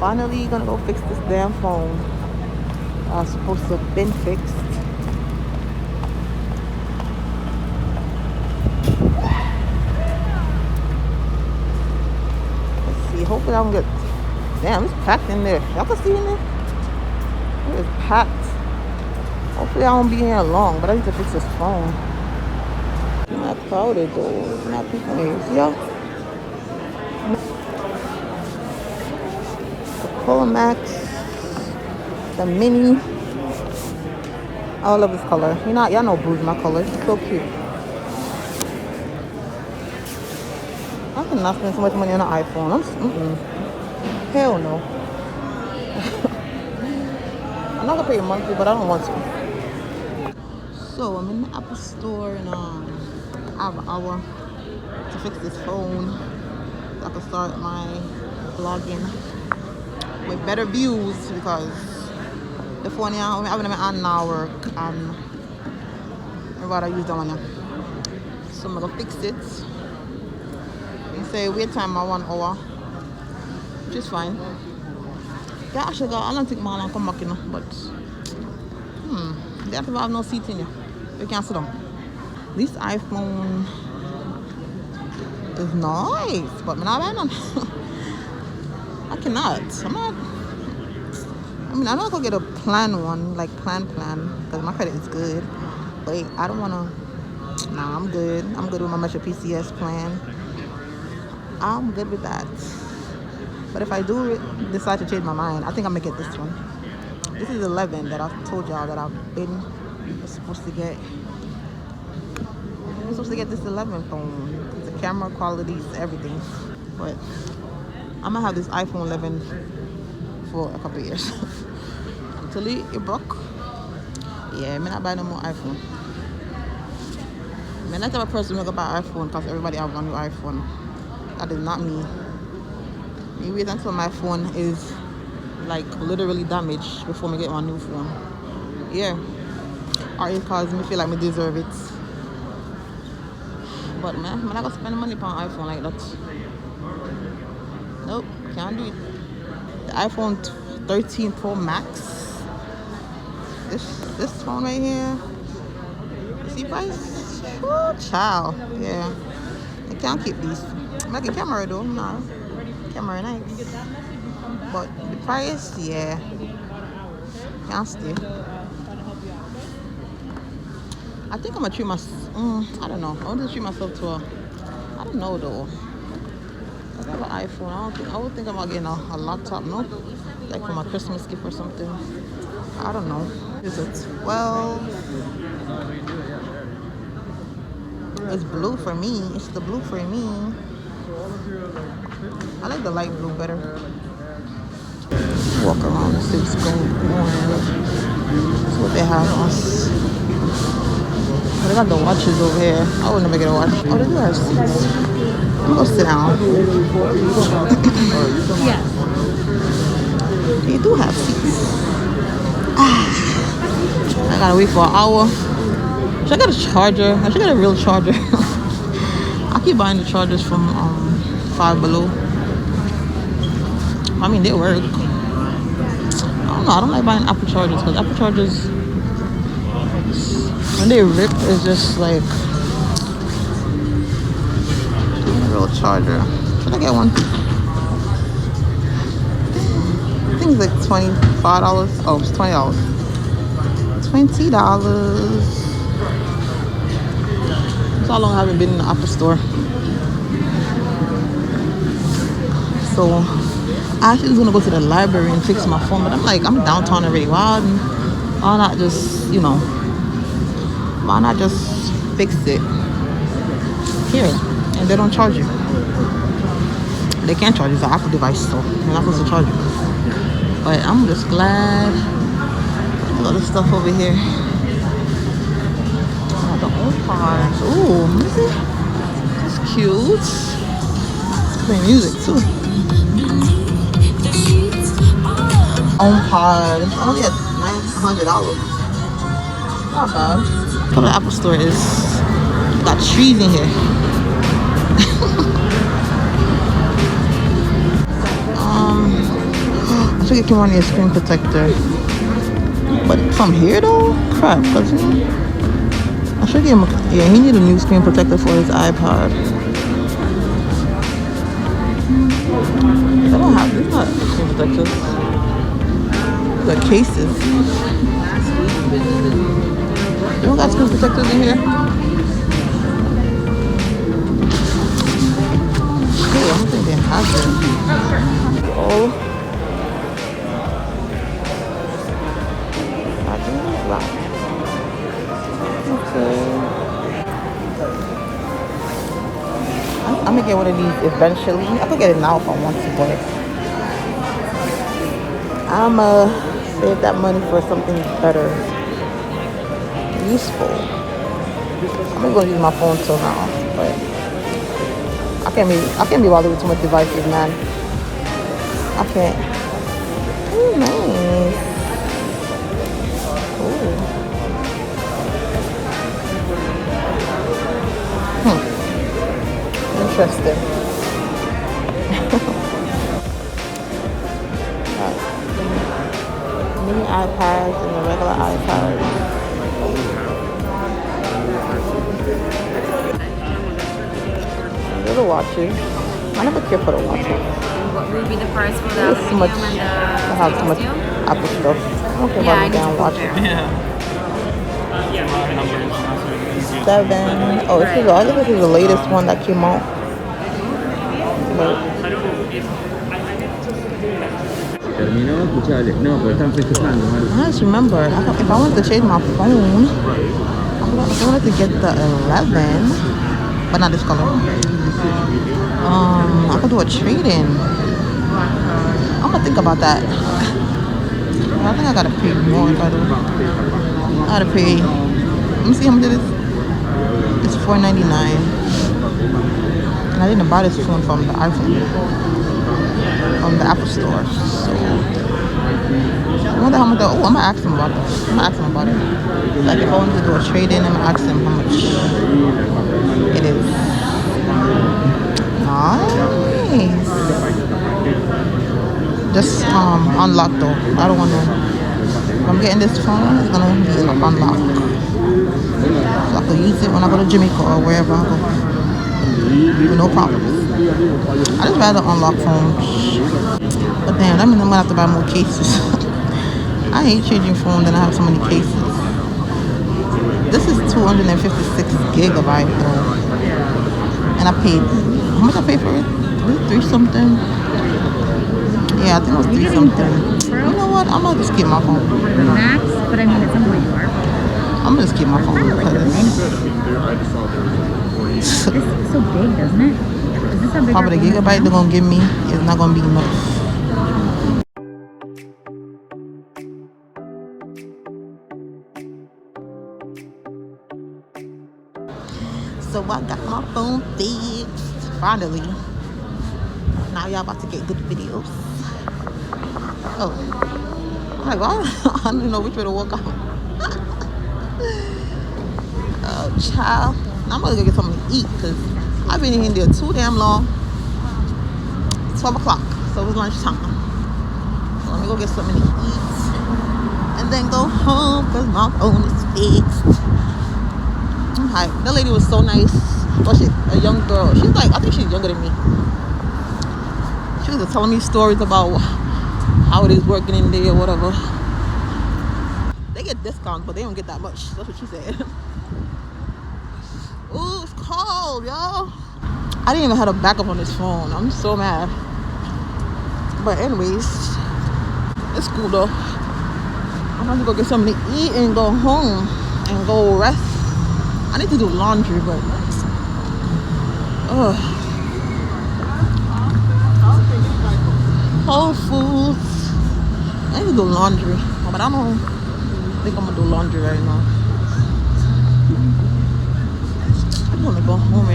finally gonna go fix this damn phone. I was supposed to have been fixed. Let's see, hopefully I don't get... Damn, it's packed in there. Y'all can see in there? It is packed. Hopefully I won't be here long, but I need to fix this phone. It's not crowded though. It's not people here. See y'all? The Color Max. The Mini. I love this color. You know, y'all know blue's my color. It's so cute. I cannot spend so much money on an iPhone. Hell no. I'm not gonna pay monthly, but I don't want to. So I'm in the Apple store and I have an hour to fix this phone so I can start my vlogging with better views because the phone here I'm having an hour and I'd rather use that one now. So I'm gonna fix it. You say wait time of 1 hour, which is fine. Yeah, actually I don't think Marlon come back, you know, but they have to have no seat in here. You can't sit down. This iPhone is nice, but I'm not buying none. I cannot. I'm not gonna get a plan one, like plan, because my credit is good. But I don't wanna. Nah, I'm good. I'm good with my Metro PCS plan. I'm good with that. But if I do decide to change my mind, I think I'm gonna get this one. This is 11 that I've told y'all that I've been supposed to get. I'm supposed to get this 11 phone. The camera quality is everything. But I'm gonna have this iPhone 11 for a couple of years. Until it broke. Yeah, I'm not buying no more iPhone. I'm not the type of person who go buy iPhone because everybody have a new iPhone. That is not me. You wait until my phone is like literally damaged before I get my new phone. Yeah. Or it causes me feel like I deserve it. But man, I'm not gonna spend money on iPhone like that. Nope, can't do it. The iPhone 13 Pro Max. This phone right here. You see price? Oh, child. Yeah. I can't keep these. I like a camera though. No. Camera nice. But the price, yeah. Can't stay. I think I'm gonna treat myself. I don't know. I want to treat myself to a. I don't know though. I have an iPhone. I would think about getting a laptop. No, like for my Christmas gift or something. I don't know. Is it 12? It's blue for me. It's the blue for me. I like the light blue better. Walk around and see what's going on. That's what they have us. Oh, they got the watches over here. I would never get a watch. Oh, they do have seats. I'm gonna sit down. Yeah. They do have seats. I gotta wait for an hour. Should I get a charger? I should get a real charger. I keep buying the chargers from Five Below. I mean, they work. I don't know. I don't like buying Apple chargers because Apple chargers, when they rip, it's just like a real charger. Should I get one? I think it's like $25. Oh, it's $20. $20. That's how long I haven't been in the Apple store. So I actually was gonna go to the library and fix my phone, but I'm like, I'm downtown already. Why not just, you know, why not just fix it here? And they don't charge you. They can't charge you. It's an Apple device, so they're not supposed to charge you. But I'm just glad. A lot of stuff over here. Oh, the old cars. Ooh, that's cute. It's playing music too. Own pod. It's only at $900. Not bad. What the Apple store is. Got trees in here. should get Kimani a screen protector. But from here though? Crap, cause I should get him, yeah, he need a new screen protector for his iPod. They don't have, these not screen protectors. These are cases. You don't got screen protectors in here? Yeah, I don't think they have them. Oh. I'm gonna get one of these eventually. I could get it now if I want to, but I'ma save that money for something better, useful. I'm gonna use my phone till now, but I can't be bothered with too much devices, man. I can't. Ooh, nice. Ooh. Interesting. Mini iPads and the regular iPads. Little watches. I never care for the watches. What would be the price for the There's too much. and the I have too much Apple stuff. I don't care about the damn watches. 7. Oh, this is I think this is the latest one that came out. But I just remember if I wanted to change my phone, I wanted to get the 11, but not this color. I could do a trade-in. I'm gonna think about that. I think I gotta pay more if I do. I gotta pay. Let me see how much it is. It's $4.99, and I didn't buy this phone from the iPhone, from the Apple Store. So I wonder how much. Oh, I'm gonna ask him about that. I'm gonna ask him about it. Like if I wanted to do a trade-in, I'm gonna ask him how much it is. Nice. Just unlock though. I don't wanna. If I'm getting this phone, it's gonna be unlocked. So I could use it when I go to Jamaica or wherever I go. With no problem. I just rather unlock phones. But damn, that means I'm gonna have to buy more cases. I hate changing phones and I have so many cases. This is 256 gigabyte though. And I paid, how much I paid for it? 3 something? Yeah, I think it was 3 something. You know what? I'm gonna just keep my phone. Max, but I mean, it's somewhere you are. I'm gonna just keep my phone because it's so big, doesn't it? Is this a bigger probably the gigabyte they're gonna give me is not gonna be enough. So I got my phone fixed finally. Now y'all about to get good videos. Oh, I'm like, well, I don't even know which way to walk out. Oh, child. Now I'm gonna go get something to eat because I've been in there too damn long. It's 12 o'clock, so it's lunchtime. So let me go get something to eat and then go home because my phone is fixed. Hi. That lady was so nice. Well, she's a young girl. She's like, I think she's younger than me. She was telling me stories about how it is working in there or whatever. They get discounts, but they don't get that much. That's what she said. Ooh, it's cold, y'all. I didn't even have a backup on this phone. I'm so mad. But anyways, it's cool though. I'm gonna go get something to eat and go home and go rest. I need to do laundry, but Whole Foods. I need to do laundry, but I don't think I'm gonna do laundry right now. I wanna go home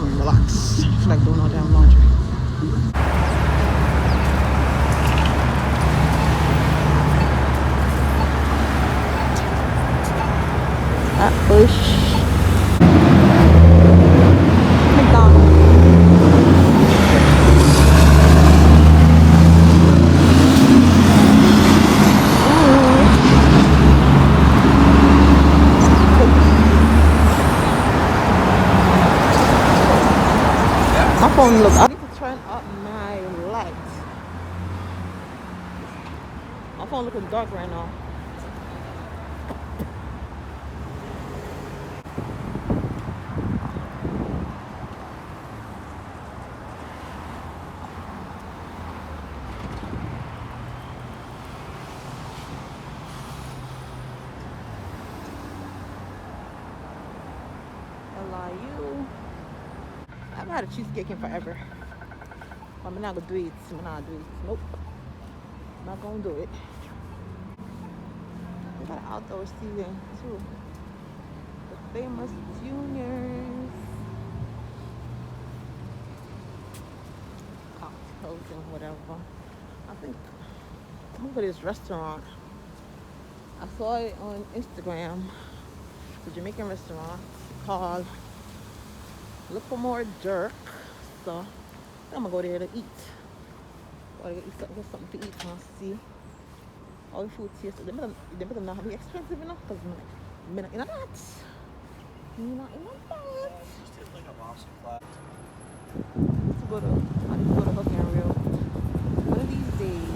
and relax. I feel like doing all damn laundry. That bush. McDonald's. phone look. I need to turn up my light. My phone looking dark right now. LIU. I haven't had a cheesecake in forever. I'm not gonna do it. I'm not gonna do it. Nope. Not gonna do it. They got outdoor seating too. The famous juniors. Cocktails and whatever. I think I'm for this restaurant. I saw it on Instagram. It's a Jamaican restaurant called Likkle More Jerk. So I'm gonna go there to eat. Gotta get something to eat and see all the food tastes. They better not be expensive enough because I'm not in a that. I'm not in a that. I need to go to Hook and Reel one of these days.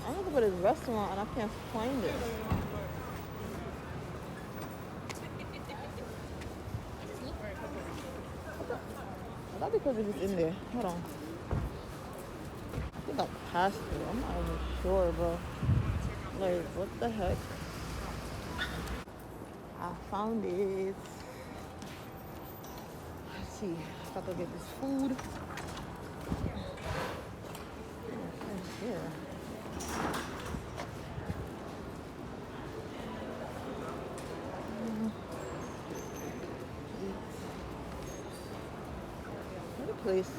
I'm looking for this restaurant and I can't find it. Not because it was in there. Hold on. I think I passed it. I'm not even sure, bro. Like, what the heck? I found it. Let's see if I can get this food. Yeah. Place.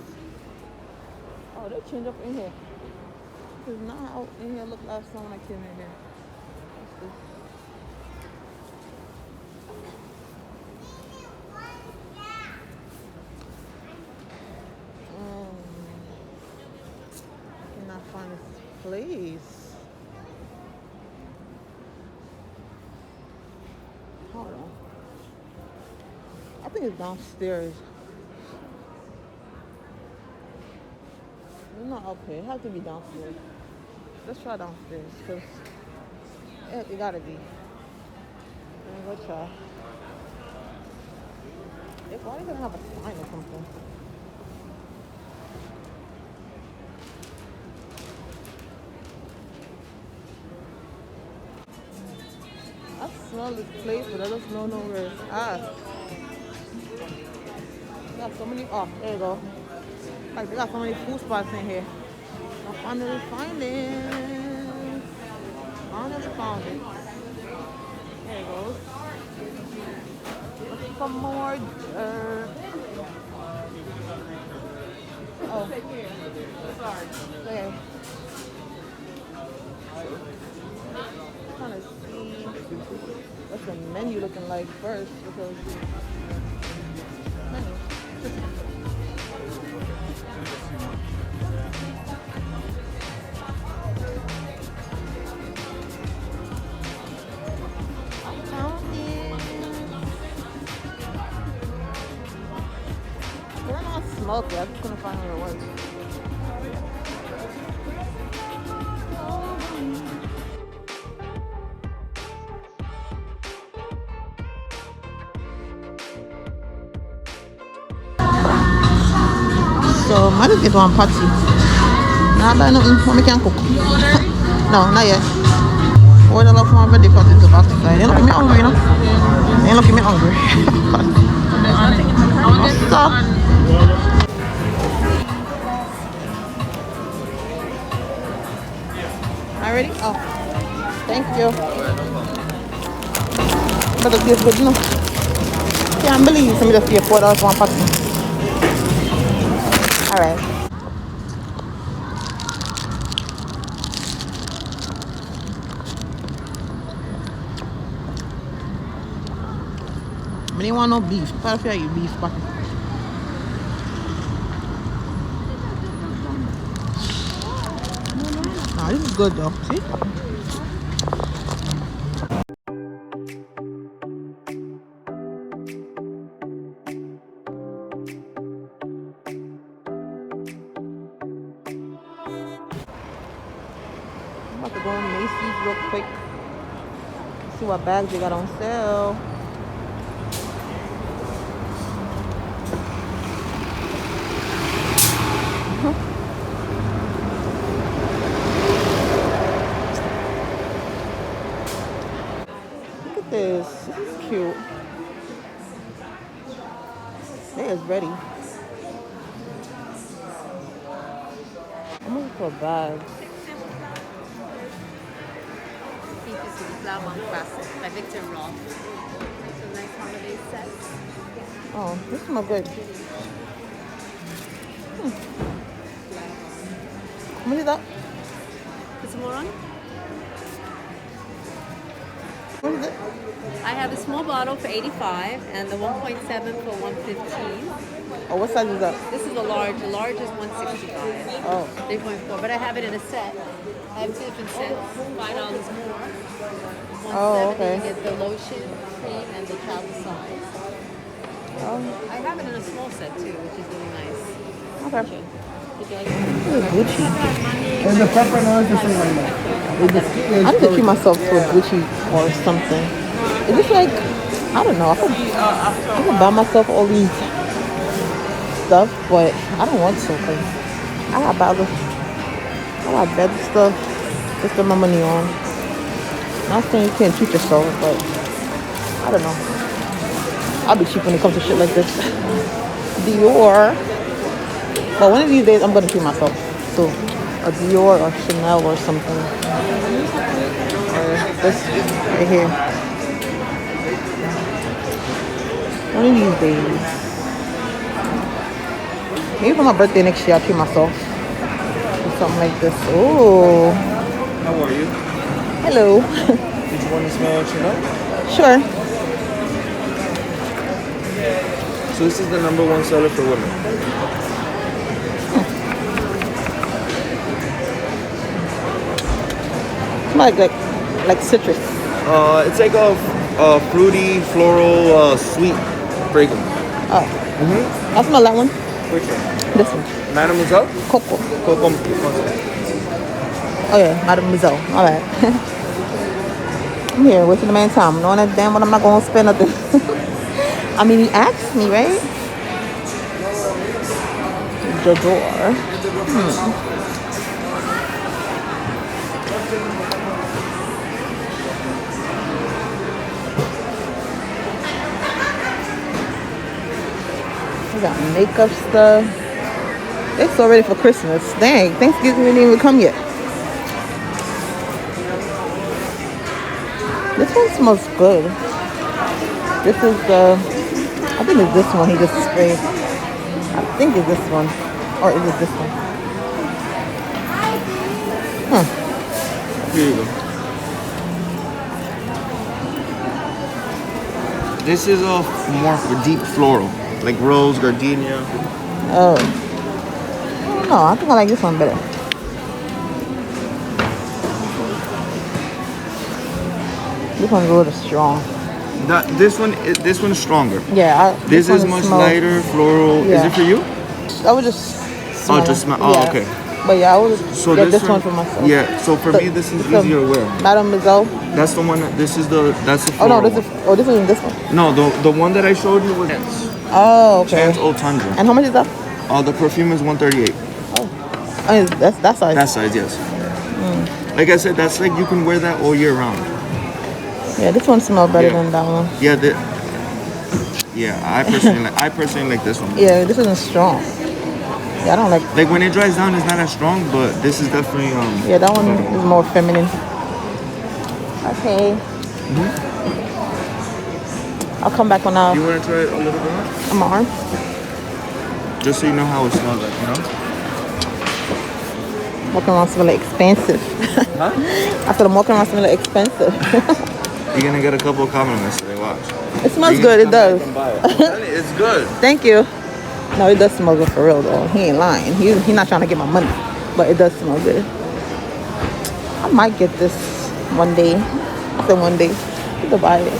Oh, they changed up in here. It's not out in here. Look, last time when I came in here. I cannot find this place. Hold on. I think it's downstairs. It's not up here. It has to be downstairs. Let's try downstairs because it gotta be. Let me go try. Why are you gonna have a sign or something? I smell this place, but I don't smell nowhere. They got so many. Oh, there you go. Like they got so many food spots in here. I finally found it. Finally found it. There it goes. Looking for more jerk. Oh. Sorry. Okay. I'm trying to see what's the menu looking like first because menu. Smoky. I just couldn't find where it was. So, I just get one patty. Nah, buy nothing. What me can cook? No, not yet. Order love for my birthday party to back side. They look at me hungry, you know? They look at me hungry. What's up? Ready? Oh, thank you. But it tastes good, you know. Can't believe somebody just paid $4 for one patty. Alright. I didn't want no beef. I feel like beef patty. Nah, this is good though. See? go in Macy's real quick. See what bags they got on sale. Look at this. This is cute. They is ready. I'm looking for a bag. By Victor Roth. It's a nice holiday set. Oh, this smells good. How much is that? Put some more on. What is it? I have a small bottle for $85 and the 1.7 for $115. Oh, what size is that? This is the large. The large is $165. Oh. 3.4. But I have it in a set. I have 2 different sets. $5 more. Oh, okay. You get the lotion, cream, and the travel size. Oh, I have it in a small set too, which is really nice. okay. Would you like This is Gucci. And the pepper noise is the same. I need to treat myself to a Gucci or something. Is this like, I don't know. I could buy myself all these stuff, but I don't want to because I got better stuff to spend my money on. Not saying you can't treat yourself, but I don't know. I'll be cheap when it comes to shit like this. Dior. But one of these days, I'm going to treat myself to a Dior or Chanel or something. Or this right here. One of these days. Maybe for my birthday next year, I'll treat myself to something like this. Oh. How are you? Hello. Did you want to smell Chanel? Sure. So this is the #1 seller for women. Smells like citrus. It's like a fruity, floral, sweet fragrance. Oh. I smell that one. Which one? This one. Mademoiselle? Coco. Coco. Oh yeah, Mademoiselle. All right. I'm here wasting the man's time, knowing that damn well I'm not gonna spend nothing. I mean, he asked me, right? The door. We got makeup stuff. It's so ready for Christmas. Dang, Thanksgiving didn't even come yet. This one smells good. This is the, I think it's this one he just sprayed. I think it's this one. Or is it this one? Here you go. This is a more for deep floral, like rose, gardenia. Oh. I don't know. I think I like this one better. This one's a little strong. This one is stronger. Yeah. This is much lighter, floral. Yeah. Is it for you? I would just smell Oh, just it. smell. Oh, Yeah. okay. But yeah, I would So get this one for myself. Yeah. So for me, this is easier to wear. Mademoiselle. That's the one. That's the. That's the. Oh no, floral this isn't this one. one. No, the one that I showed you was Oh, okay. Chance Old Tundra. And how much is that? The perfume is $138. Oh, I mean, that's that size. That size, yes. Like I said, that's like you can wear that all year round. Yeah, this one smells better Yeah. than that one. Yeah. I personally like this one. Yeah, this isn't strong. Yeah, I don't like. Like when it dries down, it's not as strong, but this is definitely Yeah, that one is more feminine. Okay. I'll come back when You want to try it a little bit more? I'm my arm. Just so you know how it smells like, you know? Walking around smelling expensive. Huh? I said I'm walking around smelling expensive. You're gonna get a couple of compliments today. Watch. It smells You good. can It come back does. and buy it. It's good. Thank you. No, it does smell good for real though. He ain't lying. He's not trying to get my money, but it does smell good. I might get this one day. I said one day. You could buy it.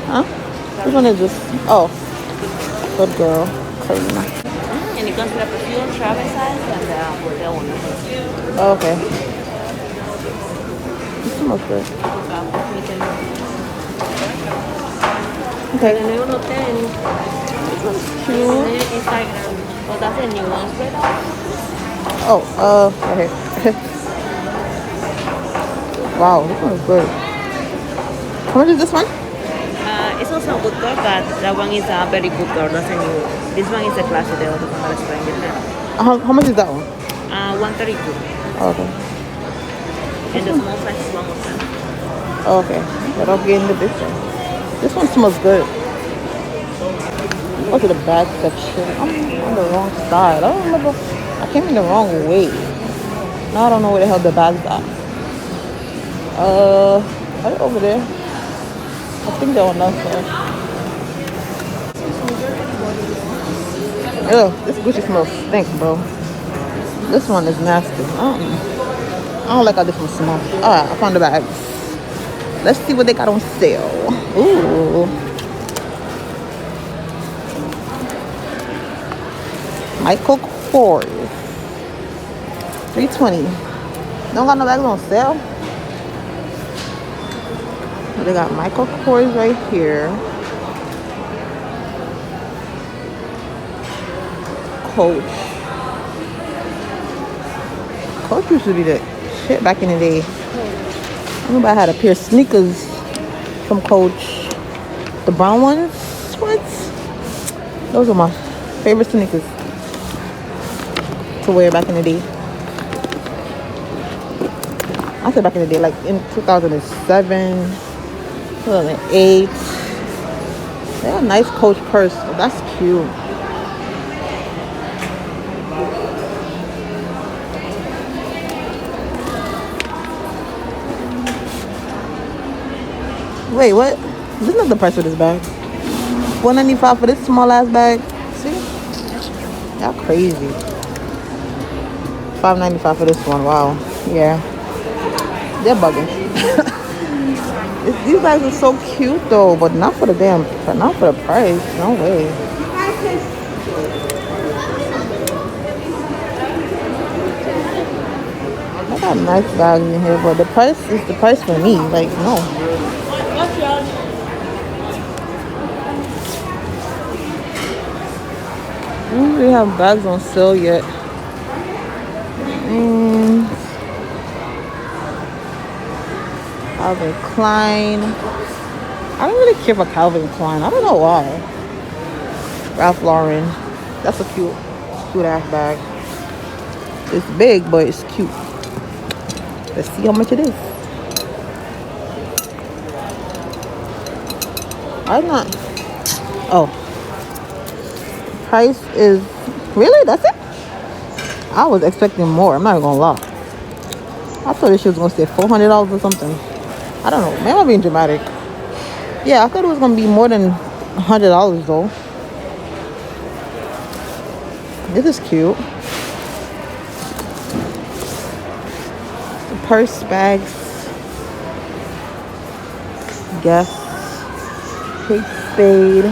Huh? This one is just. Oh, good girl, Karina. And it comes with a perfume, travel size, and hotel one. Oh, okay. It smells good. The Okay. new Note 10 This one's on cute. Instagram. Oh, that's a new one. Oh, right here. Wow, this one is good. How much is this one? It's also a good girl, but that one is a very good girl. That's a new one. This one is a classic. The other one that is playing with them. How much is that one? 132. Oh, okay. And the small size is 107. Oh, okay. But I'll get in the big one. This one smells good. Go to the bag section. I'm on the wrong side. I don't remember. I came in the wrong way. Now I don't know where the hell the bags are. Right over there. I think they're on that side. Ugh, this Gucci smells stinks, bro. This one is nasty. I don't like how this one smells. Alright, I found the bags. Let's see what they got on sale. Ooh. Michael Kors. $320. Don't got no bags on sale. They got Michael Kors right here. Coach. Coach used to be the shit back in the day. I remember I had a pair of sneakers from Coach. The brown ones. What? Those are my favorite sneakers to wear back in the day. I said back in the day, like in 2007, 2008. They got a nice Coach purse. Oh, that's cute. Wait, what? This is not the price of this bag. $195 for this small ass bag. See? Y'all crazy. $5.95 for this one. Wow. Yeah. They're bugging. These bags are so cute though, but not for the not for the price. No way. I got nice bags in here, but the price is the price for me. Like, no. I don't really have bags on sale yet. Calvin Klein. I don't really care for Calvin Klein. I don't know why. Ralph Lauren. That's a cute ass bag. It's big, but it's cute. Let's see how much it is. I'm not. Oh. Price is. Really? That's it? I was expecting more. I'm not gonna lie. I thought this shit was gonna say $400 or something. I don't know. Maybe I'm being dramatic. Yeah, I thought it was gonna be more than $100 though. This is cute. The purse, bags, Guess, Kate Spade.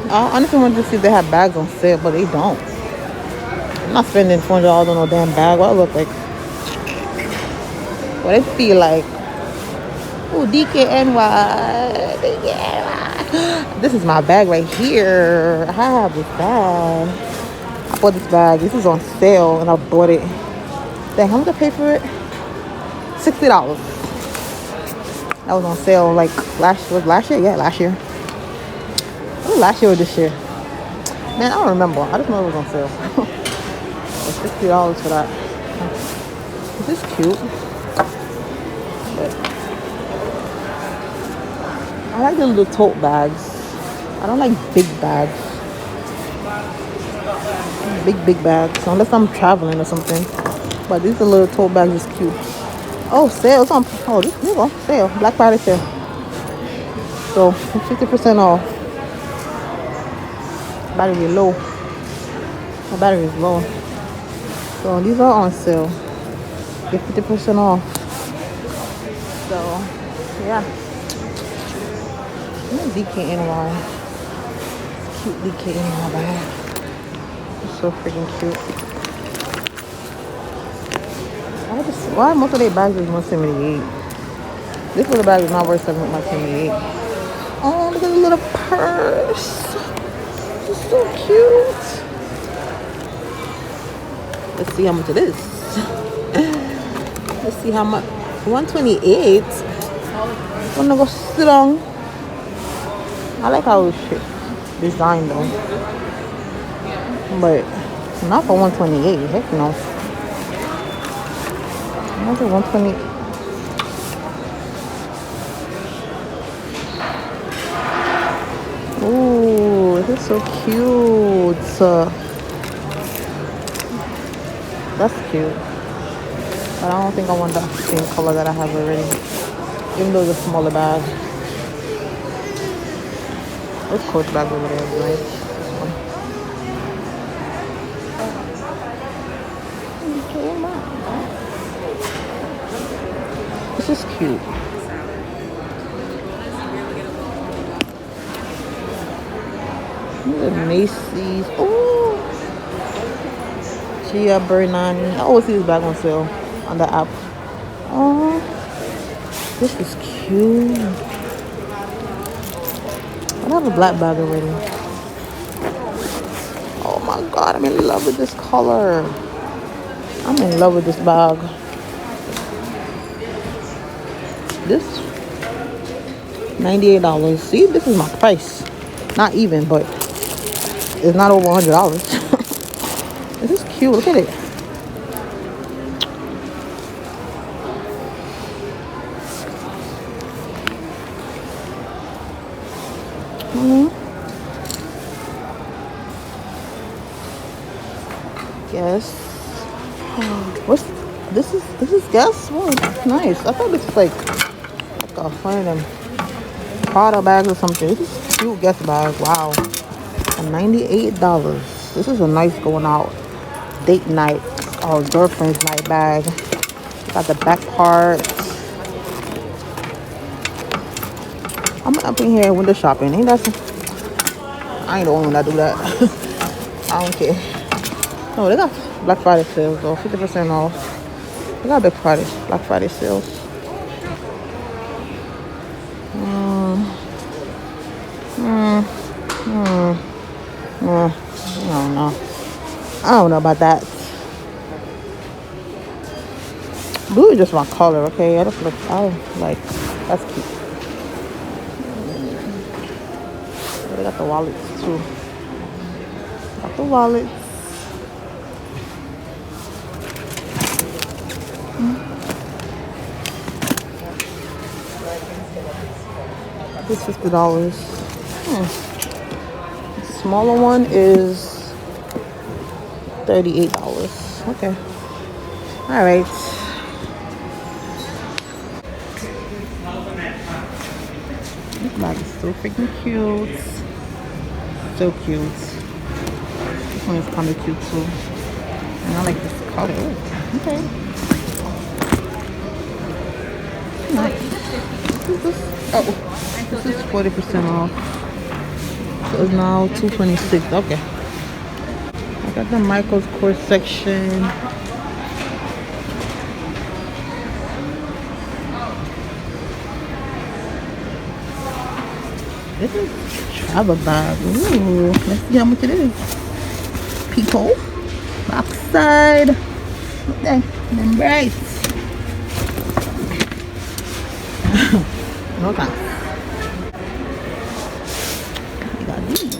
I honestly wanted to see if they have bags on sale, but they don't. I'm not spending $400 on no damn bag. What I look like? What it feel like? Ooh, DKNY. This is my bag right here. I have this bag. I bought this bag. This is on sale, and I bought it. Dang, how much I pay for it? $60. That was on sale like last year? Yeah, last year. Was it last year or this year? Man, I don't remember. I just know it was on sale. $60 for that. This is cute. But I like the little tote bags. I don't like big bags. Big bags. Unless I'm traveling or something. But these are little tote bags is cute. Oh, sales on. Oh, here you go. Sale. Black Friday sale. So 50% off. Battery low. My battery is low. So these are on sale. Get 50% off. So yeah. DKNY. Cute DKNY bag. It's so freaking cute. Why most of their bags is 178? This little bag is not worth 178. Oh, look at the little purse. It's so cute. Let's see how much it is. Let's see how much. 128. I'm gonna go sit down. I like how it's designed though. But not for 128. Heck no. Not for 120. Ooh, this is so cute. That's cute. But I don't think I want the same color that I have already. Even though it's a smaller bag. This Coach bag over there is nice. This is cute. These are Macy's. Oh, Gia Bernani. I always see this bag on sale on the app. Oh, this is cute. I have a black bag already. Oh my god, I'm in love with this color. I'm in love with this bag. This $98. See, this is my price. Not even, but it's not over $100. This is cute. Look at it. Yes. What's this? This is Guess what? Nice. I thought this was like a one of them Prada bags or something. This is cute Guess bag. Wow. $98. This is a nice going out date night or girlfriend's night bag. Got the back part. I'm up in here window shopping. Ain't that I ain't the only one that do that. I don't care. No, they got Black Friday sales though, 50% off. They got Black Friday sales. I don't know. I don't know about that. Blue is just my color, okay? I like, that's cute. They got the wallets too. Got the wallets. This is $50. The smaller one is $38. Okay. All right. This bag is so freaking cute. So cute. This one is kind of cute too. And I like this color. Ooh, okay. Nice. What is this? Oh, this is 40% off. So it's now $226. Okay. I got the Michael's Kors section. This is travel bag. Ooh, let's see how much it is. People. Backside. Okay, then right. No thanks. You got these.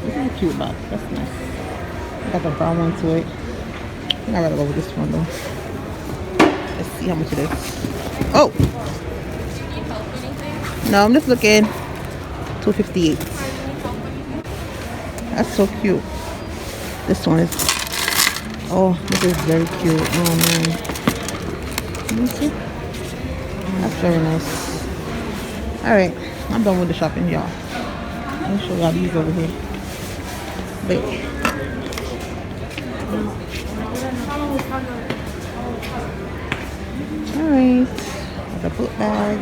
This is a cute bag. That's nice. I got the brown one to it. I think I gotta go with this one though. Let's see how much it is. Oh! No, I'm just looking. $258. That's so cute. This one is. Oh, this is very cute. Oh man. Let me see. That's very nice. Alright, I'm done with the shopping, y'all. Let me show y'all these over here. Wait. Alright. The book bag.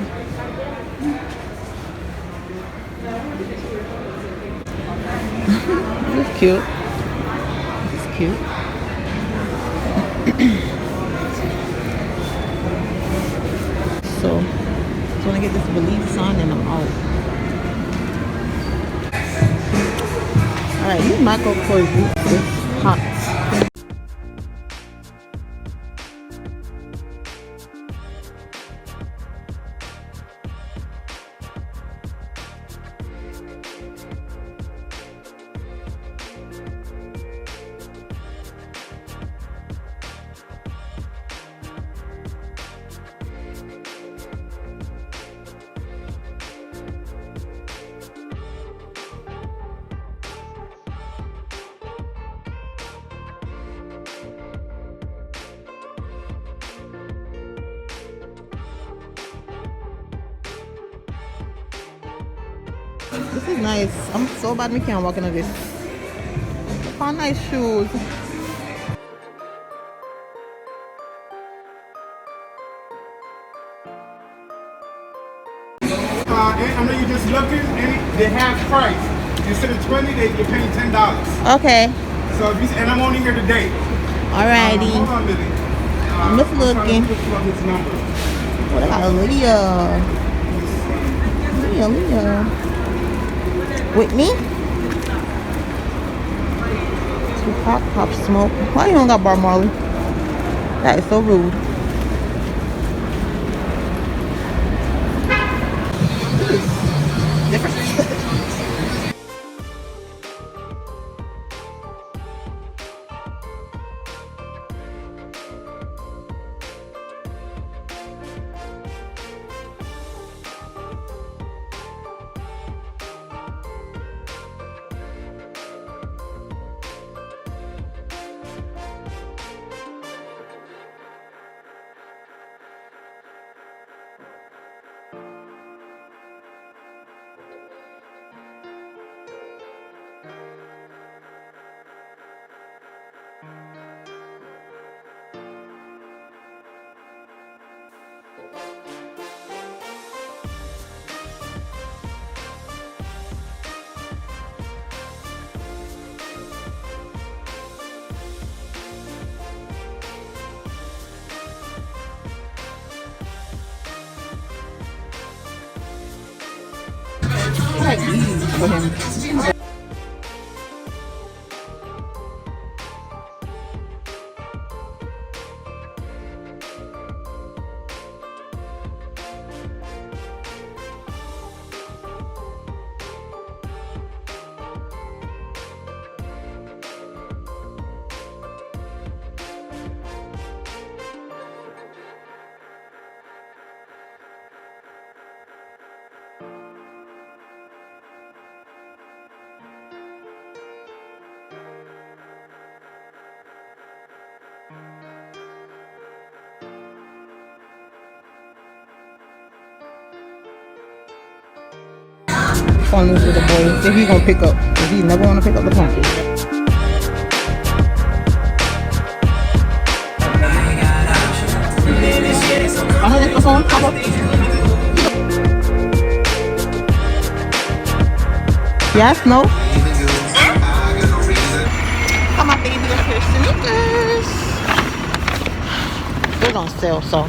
This is cute. This is cute. So when I get this believe sign and I'm out. Alright, these Michael Kors boots is hot. This is nice. I'm so bad we can't walk into this. Found nice shoes. I know you're just looking, and they have price. Instead of 20, you're paying $10. Okay. So, and I'm only here today. Alrighty. Hold on, Lily. I'm just looking. His number. What about Leah? Leah. Whitney? Tupac, Pop Smoke. Why you don't got Bar Marley? That is so rude. Different. I like these for him. On this with the boy. If he's gonna pick up. If he never wanna pick up the phone. I'm gonna get the phone. Pop up. Yes, no? Got my baby a pair of sneakers. They're on sale, so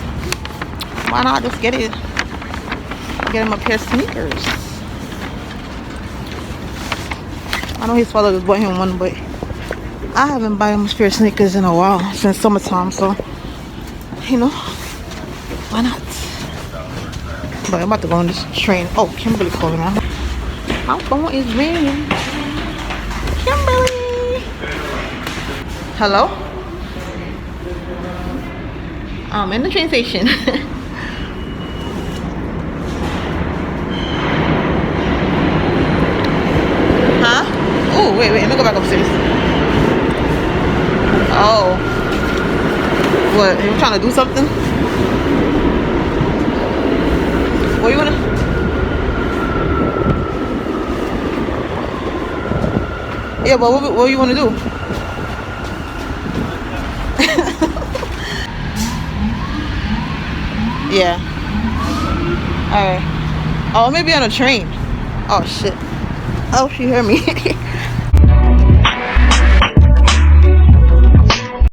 why not just get him a pair of sneakers? I know his father just bought him one, but I haven't bought him a pair of sneakers in a while, since summertime, so, you know, why not? But I'm about to go on this train. Oh, Kimberly calling me. My phone is ringing. Kimberly! Hello? I'm in the train station. Huh? Oh, wait, let me go back upstairs. Oh. What, you trying to do something? What you wanna? Yeah, but what you wanna do? Yeah. Alright. Oh, maybe on a train. Oh shit. Oh, she heard me.